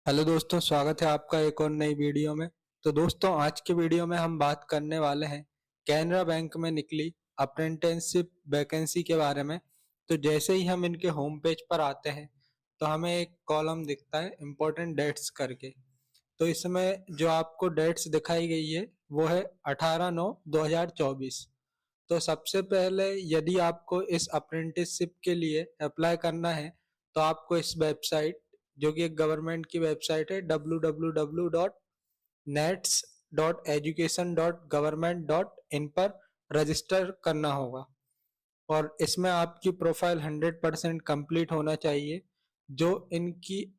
Hello दोस्तों, स्वागत है आपका एक और नई वीडियो में। तो दोस्तों, आज के वीडियो में हम बात करने वाले हैं कैनरा बैंक में निकली अप्रेंटिसशिप वैकेंसी के बारे में। तो जैसे ही हम इनके होम पेज पर आते हैं तो हमें एक कॉलम दिखता है इम्पोर्टेंट डेट्स करके। तो इसमें जो आपको डेट्स दिखाई गई है वो है 18/9/2024। तो सबसे पहले यदि आपको इस अप्रेंटिसशिप के लिए अप्लाई करना है तो आपको इस वेबसाइट, जो कि एक गवर्नमेंट की वेबसाइट है, www.nets.education.government.in पर रजिस्टर करना होगा। और इसमें आपकी प्रोफाइल 100% कंप्लीट होना चाहिए। जो इनकी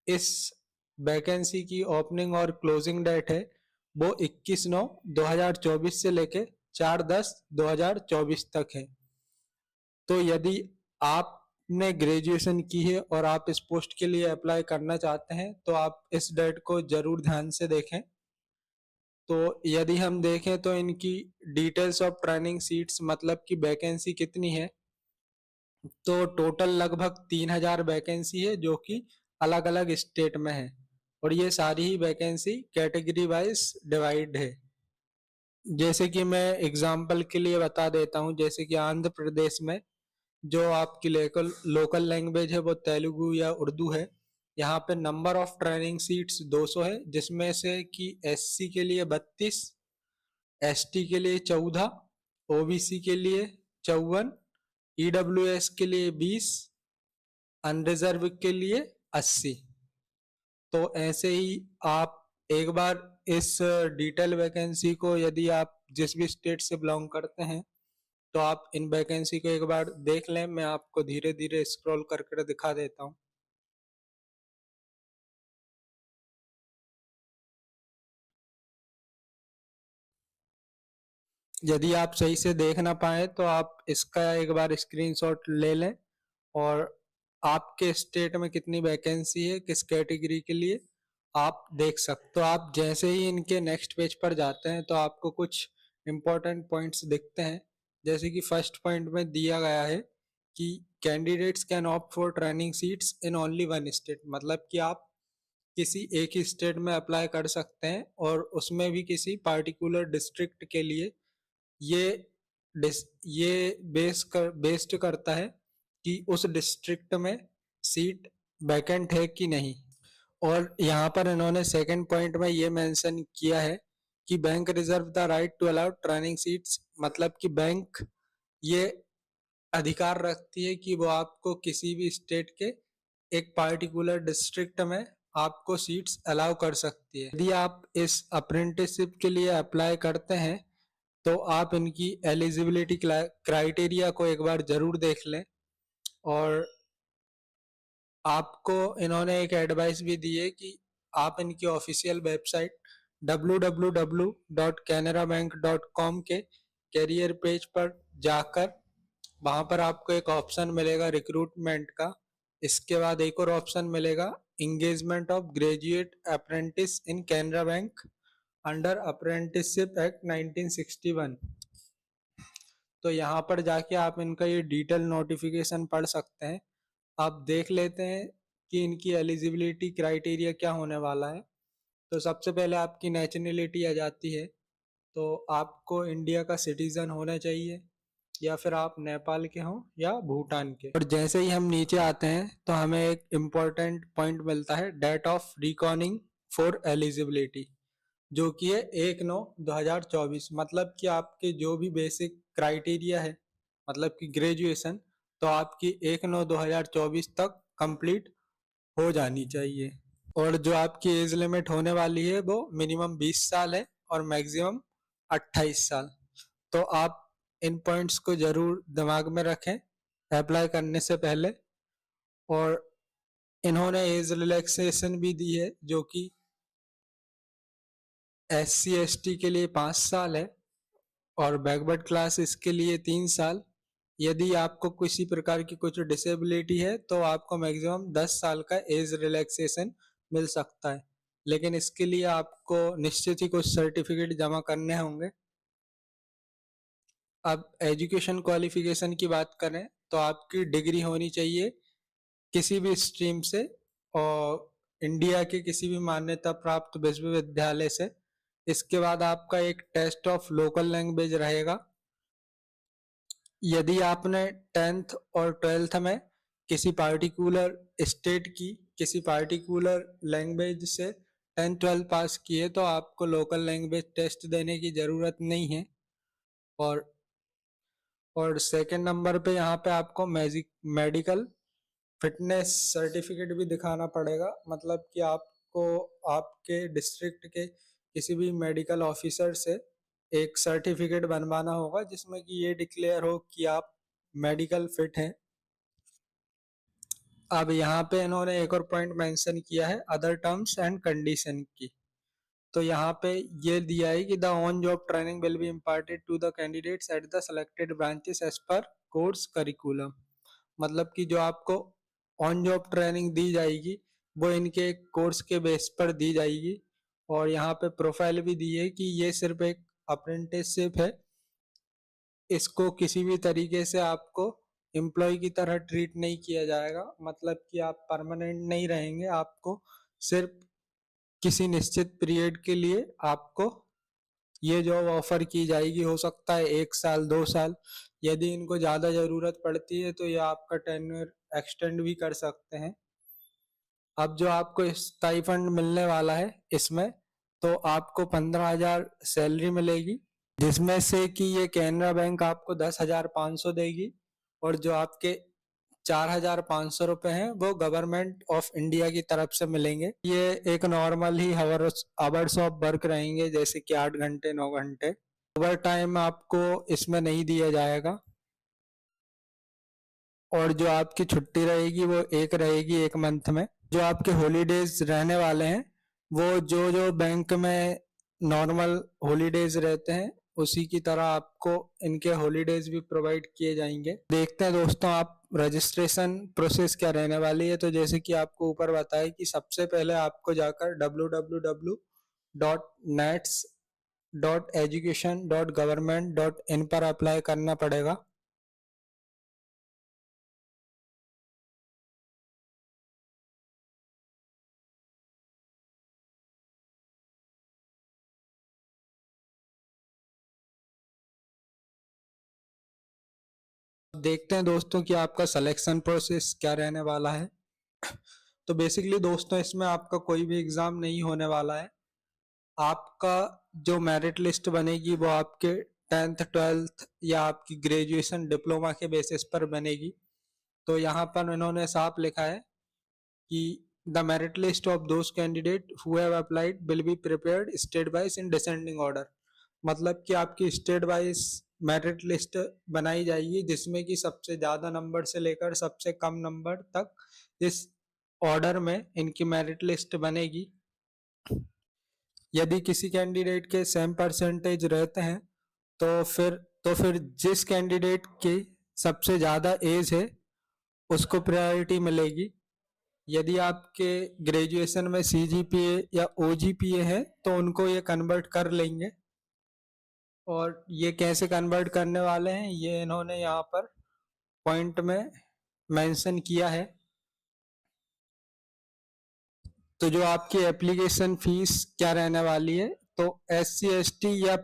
इस वैकेंसी की ओपनिंग और क्लोजिंग डेट है वो 21/9/2024 से लेके 4/10/2024 तक है। तो यदि आपने ग्रेजुएशन की है और आप इस पोस्ट के लिए अप्लाई करना चाहते हैं तो आप इस डेट को जरूर ध्यान से देखें। तो यदि हम देखें तो इनकी डिटेल्स ऑफ ट्रेनिंग सीट्स, मतलब कि वैकेंसी कितनी है, तो टोटल लगभग 3,000 वैकेंसी है जो कि अलग अलग स्टेट में है। और ये सारी ही वैकेंसी कैटेगरी वाइज डिवाइड है। जैसे कि मैं एग्जांपल के लिए बता देता हूँ, जैसे कि आंध्र प्रदेश में जो आपकी लोकल लोकल लैंग्वेज है वो तेलुगु या उर्दू है। यहाँ पे नंबर ऑफ ट्रेनिंग सीट्स 200 है, जिसमें से कि एससी के लिए 32, एसटी के लिए 14, ओबीसी के लिए 54, ईडब्ल्यूएस के लिए 20, अनरिजर्व के लिए 80। तो ऐसे ही आप एक बार इस डिटेल वैकेंसी को, यदि आप जिस भी स्टेट से बिलोंग करते हैं, तो आप इन वैकेंसी को एक बार देख लें। मैं आपको धीरे धीरे स्क्रॉल करके दिखा देता हूँ। यदि आप सही से देख ना पाए तो आप इसका एक बार स्क्रीनशॉट ले लें और आपके स्टेट में कितनी वैकेंसी है किस कैटेगरी के लिए आप देख सकते। तो आप जैसे ही इनके नेक्स्ट पेज पर जाते हैं तो आपको कुछ इंपॉर्टेंट पॉइंट्स दिखते हैं। जैसे कि फर्स्ट पॉइंट में दिया गया है कि candidates can opt for training seats in only one state, मतलब कि आप किसी एक ही स्टेट में अप्लाई कर सकते हैं और उसमें भी किसी पार्टिकुलर डिस्ट्रिक्ट के लिए। ये ये बेस्ड करता है कि उस डिस्ट्रिक्ट में सीट वैकेंट है कि नहीं। और यहाँ पर इन्होंने सेकंड पॉइंट में ये मेंशन किया है कि bank reserve the right to allow training seats, मतलब कि बैंक ये अधिकार रखती है कि वो आपको किसी भी स्टेट के एक पार्टिकुलर डिस्ट्रिक्ट में आपको सीट्स अलाउ कर सकती है। यदि आप इस अप्रेंटिसशिप के लिए अप्लाई करते हैं तो आप इनकी एलिजिबिलिटी क्राइटेरिया को एक बार जरूर देख लें। और आपको इन्होंने एक एडवाइस भी दी है कि आप इनकी ऑफिशियल वेबसाइट www.canarabank.com के कैरियर पेज पर जाकर वहां पर आपको एक ऑप्शन मिलेगा रिक्रूटमेंट का। इसके बाद एक और ऑप्शन मिलेगा engagement of graduate apprentice in Canara bank under apprenticeship act 1961। तो यहाँ पर जाके आप इनका ये डिटेल नोटिफिकेशन पढ़ सकते हैं। आप देख लेते हैं कि इनकी एलिजिबिलिटी क्राइटेरिया क्या होने वाला है। तो सबसे पहले आपकी नेशनलिटी आ जाती है। तो आपको इंडिया का सिटीजन होना चाहिए या फिर आप नेपाल के हों या भूटान के। और जैसे ही हम नीचे आते हैं तो हमें एक इम्पोर्टेंट पॉइंट मिलता है date of recording for eligibility, जो कि है 1/9/2024। मतलब कि आपके जो भी बेसिक क्राइटेरिया है, मतलब कि ग्रेजुएशन, तो आपकी 1/9/2024 तक कंप्लीट हो जानी चाहिए। और जो आपकी एज लिमिट होने वाली है वो मिनिमम 20 साल है और मैक्सिमम 28 साल। तो आप इन पॉइंट्स को जरूर दिमाग में रखें अप्लाई करने से पहले। और इन्होंने एज रिलैक्सेशन भी दी है, जो कि SC ST के लिए 5 साल है और बैकवर्ड क्लास इसके लिए 3 साल। यदि आपको किसी प्रकार की कुछ डिसेबिलिटी है तो आपको मैक्सिमम 10 साल का एज रिलैक्सेशन मिल सकता है, लेकिन इसके लिए आपको निश्चित ही कुछ सर्टिफिकेट जमा करने होंगे। अब एजुकेशन क्वालिफिकेशन की बात करें तो आपकी डिग्री होनी चाहिए किसी भी स्ट्रीम से, और इंडिया के किसी भी मान्यता प्राप्त विश्वविद्यालय से। इसके बाद आपका एक टेस्ट ऑफ लोकल लैंग्वेज रहेगा। यदि आपने 10th और 12th में किसी पार्टिकुलर स्टेट की किसी पार्टिकुलर लैंग्वेज से 10th-12th पास किए तो आपको लोकल लैंग्वेज टेस्ट देने की ज़रूरत नहीं है। और सेकंड नंबर पे यहाँ पे आपको मेडिकल फिटनेस सर्टिफिकेट भी दिखाना पड़ेगा। मतलब कि आपको आपके डिस्ट्रिक्ट के किसी भी मेडिकल ऑफिसर से एक सर्टिफिकेट बनवाना होगा जिसमें कि ये डिक्लेयर हो कि आप मेडिकल फिट हैं। अब यहाँ पे इन्होंने एक और पॉइंट मेंशन किया है अदर टर्म्स एंड कंडीशन की। तो यहाँ पे ये दिया है कि the on job training will be imparted to the candidates at the selected branches as per course curriculum. मतलब कि जो आपको ऑन जॉब ट्रेनिंग दी जाएगी वो इनके कोर्स के बेस पर दी जाएगी। और यहाँ पे प्रोफाइल भी दी है कि ये सिर्फ एक अप्रेंटिसशिप है, इसको किसी भी तरीके से आपको एम्प्लॉय की तरह ट्रीट नहीं किया जाएगा। मतलब कि आप परमानेंट नहीं रहेंगे, आपको सिर्फ किसी निश्चित पीरियड के लिए आपको ये जॉब ऑफर की जाएगी। हो सकता है 1 साल 2 साल, यदि इनको ज़्यादा ज़रूरत पड़ती है तो ये आपका टेन्योर एक्सटेंड भी कर सकते हैं। अब जो आपको स्टाइफंड मिलने वाला है इसमें तो आपको 15,000 सैलरी मिलेगी, जिसमें से कि ये कैनरा बैंक आपको 10,500 देगी और जो आपके 4,500 रुपये हैं वो गवर्नमेंट ऑफ इंडिया की तरफ से मिलेंगे। ये एक normal he hours of work रहेंगे, जैसे कि 8 घंटे 9 घंटे। ओवर टाइम आपको इसमें नहीं दिया जाएगा। और जो आपकी छुट्टी रहेगी वो एक रहेगी 1 मंथ में। जो आपके हॉलीडेज रहने वाले हैं वो जो जो बैंक में नॉर्मल हॉलीडेज रहते हैं उसी की तरह आपको इनके हॉलीडेज भी प्रोवाइड किए जाएंगे। देखते हैं दोस्तों आप रजिस्ट्रेशन प्रोसेस क्या रहने वाली है। तो जैसे कि आपको ऊपर बताया कि सबसे पहले आपको जाकर www.nats.education.government.in पर अप्लाई करना पड़ेगा। देखते हैं दोस्तों कि आपका सिलेक्शन प्रोसेस क्या रहने वाला है। तो बेसिकली दोस्तों इसमें आपका कोई भी एग्जाम नहीं होने वाला है। आपका जो मेरिट लिस्ट बनेगी वो आपके 10th 12th या आपकी ग्रेजुएशन डिप्लोमा के बेसिस पर बनेगी। तो यहाँ पर इन्होंने साफ लिखा है कि the merit list of those candidate who have applied will be prepared state wise in descending order. मतलब कि आपकी स्टेट वाइज मेरिट लिस्ट बनाई जाएगी जिसमें कि सबसे ज़्यादा नंबर से लेकर सबसे कम नंबर तक इस ऑर्डर में इनकी मेरिट लिस्ट बनेगी। यदि किसी कैंडिडेट के सेम परसेंटेज रहते हैं तो फिर जिस कैंडिडेट की सबसे ज़्यादा एज है उसको प्रायोरिटी मिलेगी। यदि आपके ग्रेजुएशन में CGPA या OGPA है तो उनको ये कन्वर्ट कर लेंगे। और ये कैसे कन्वर्ट करने वाले हैं ये इन्होंने यहाँ पर पॉइंट में मेंशन किया है। तो जो आपकी एप्लीकेशन फीस क्या रहने वाली है, तो SC ST या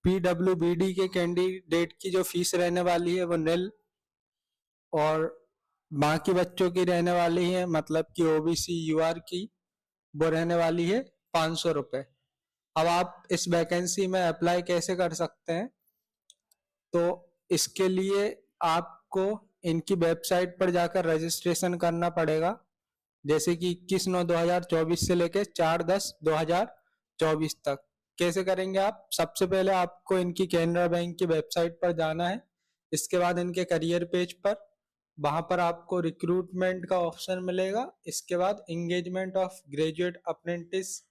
PWBD के कैंडिडेट की जो फीस रहने वाली है वो निल, और बाकी बच्चों की रहने वाली है मतलब कि OBC UR की वो रहने वाली है 500 रुपये। अब आप इस वैकेंसी में अप्लाई कैसे कर सकते हैं, तो इसके लिए आपको इनकी वेबसाइट पर जाकर रजिस्ट्रेशन करना पड़ेगा। जैसे कि 21/9/2024 से लेकर 4/10/2024 तक। कैसे करेंगे आप, सबसे पहले आपको इनकी कैनरा बैंक की वेबसाइट पर जाना है। इसके बाद इनके करियर पेज पर, वहां पर आपको रिक्रूटमेंट का ऑप्शन मिलेगा। इसके बाद engagement of graduate apprentice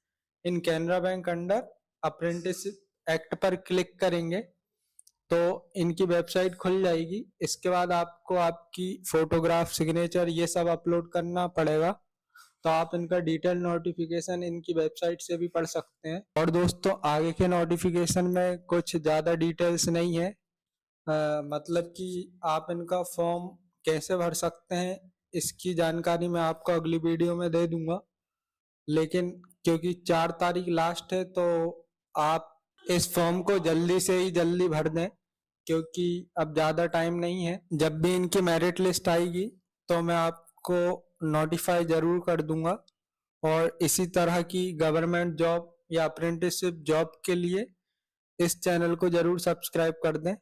in Canara bank under apprentice act पर क्लिक करेंगे तो इनकी वेबसाइट खुल जाएगी। इसके बाद आपको आपकी फोटोग्राफ सिग्नेचर ये सब अपलोड करना पड़ेगा। तो आप इनका डिटेल नोटिफिकेशन इनकी वेबसाइट से भी पढ़ सकते हैं। और दोस्तों आगे के नोटिफिकेशन में कुछ ज़्यादा डिटेल्स नहीं है। मतलब कि आप इनका फॉर्म कैसे भर सकते हैं इसकी जानकारी मैं आपको अगली वीडियो में दे दूंगा। लेकिन क्योंकि 4 तारीख लास्ट है तो आप इस फॉर्म को जल्दी से ही जल्दी भर दें, क्योंकि अब ज़्यादा टाइम नहीं है। जब भी इनकी मेरिट लिस्ट आएगी तो मैं आपको नोटिफाई ज़रूर कर दूंगा। और इसी तरह की गवर्नमेंट जॉब या अप्रेंटिसशिप जॉब के लिए इस चैनल को ज़रूर सब्सक्राइब कर दें।